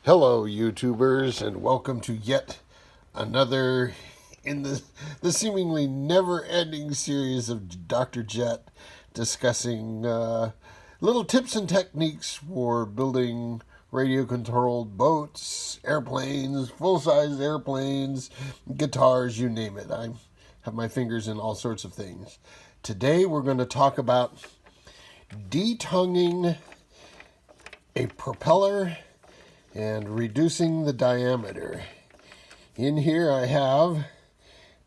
Hello, YouTubers, and welcome to yet another in the seemingly never-ending series of Dr. Jet discussing little tips and techniques for building radio-controlled boats, airplanes, full-size airplanes, guitars, you name it. I have my fingers in all sorts of things. Today we're going to talk about detonguing a propeller and reducing the diameter. In here I have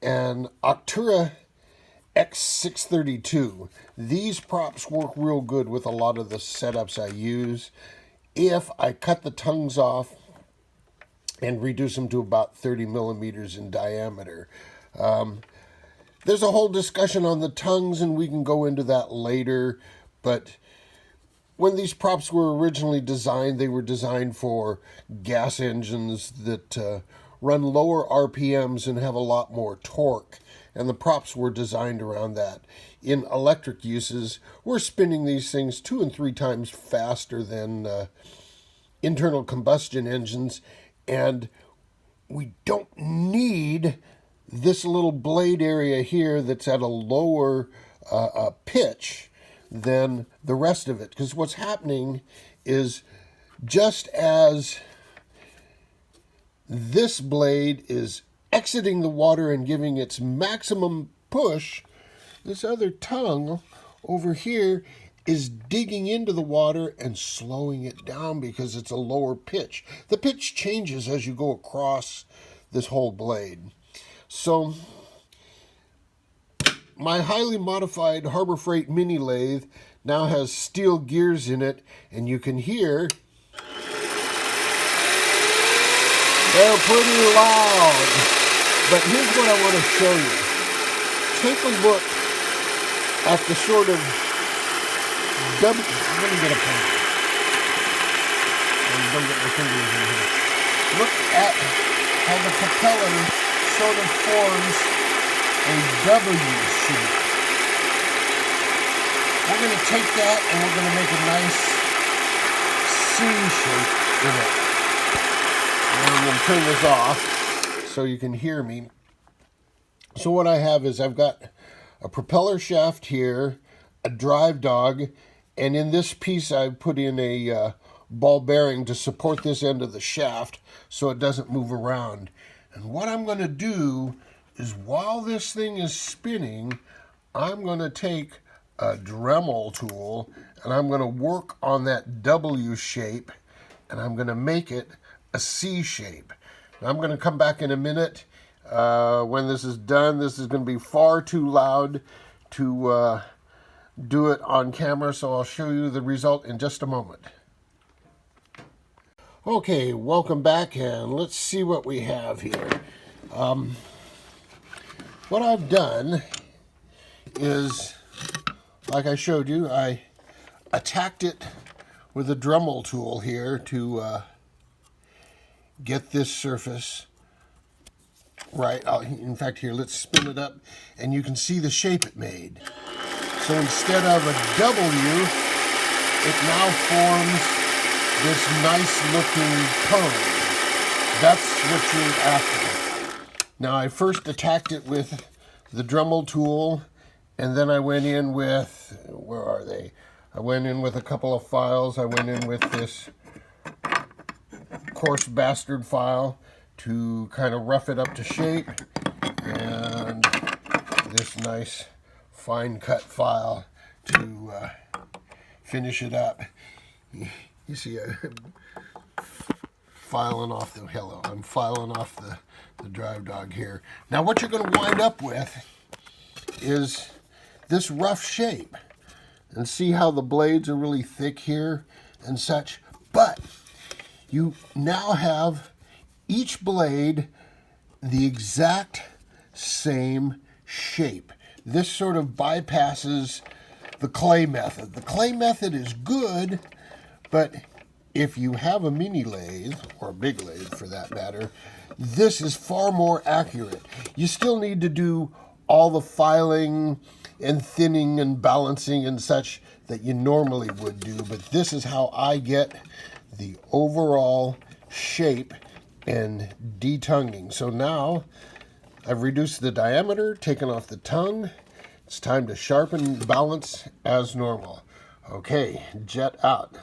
an Octura X-632. These props work real good with a lot of the setups I use if I cut the tongues off and reduce them to about 30 millimeters in diameter. There's a whole discussion on the tongues, and we can go into that later, but when these props were originally designed, they were designed for gas engines that run lower RPMs and have a lot more torque, and the props were designed around that. In electric uses, we're spinning these things 2 and 3 times faster than internal combustion engines, and we don't need this little blade area here that's at a lower pitch than the rest of it, because what's happening is just as this blade is exiting the water and giving its maximum push, this other tongue over here is digging into the water and slowing it down because it's a lower pitch. The pitch changes as you go across this whole blade. So my highly modified Harbor Freight mini lathe now has steel gears in it, and you can hear they're pretty loud. But here's what I want to show you. Take a look at the sort of let me get a pen. Don't get my fingers in here. Look at how the propeller sort of forms a W shape. We're going to take that and we're going to make a nice C shape in it. And I'm going to turn this off so you can hear me. So what I have is I've got a propeller shaft here, a drive dog, and in this piece I've put in a ball bearing to support this end of the shaft so it doesn't move around. And what I'm going to do is while this thing is spinning, I'm going to take a Dremel tool and I'm going to work on that W shape, and I'm going to make it a C shape. And I'm going to come back in a minute. When this is done, this is going to be far too loud to do it on camera, so I'll show you the result in just a moment. Okay, welcome back, and let's see what we have here. What I've done is, like I showed you, I attacked it with a Dremel tool here to get this surface right. In fact, here, let's spin it up, and you can see the shape it made. So instead of a W, it now forms this nice-looking cone. That's what you're after. Now, I first attacked it with the Dremel tool, and then I went in with, where are they? I went in with a couple of files. I went in with this coarse bastard file to kind of rough it up to shape, and this nice fine cut file to finish it up. You see, filing off the I'm filing off the drive dog here. Now what you're going to wind up with is this rough shape. And see how the blades are really thick here and such. But you now have each blade the exact same shape. This sort of bypasses the clay method. The clay method is good, but if you have a mini lathe, or a big lathe for that matter, this is far more accurate. You still need to do all the filing and thinning and balancing and such that you normally would do, but this is how I get the overall shape and detonguing. So now I've reduced the diameter, taken off the tongue. It's time to sharpen and balance as normal. Okay, jet out.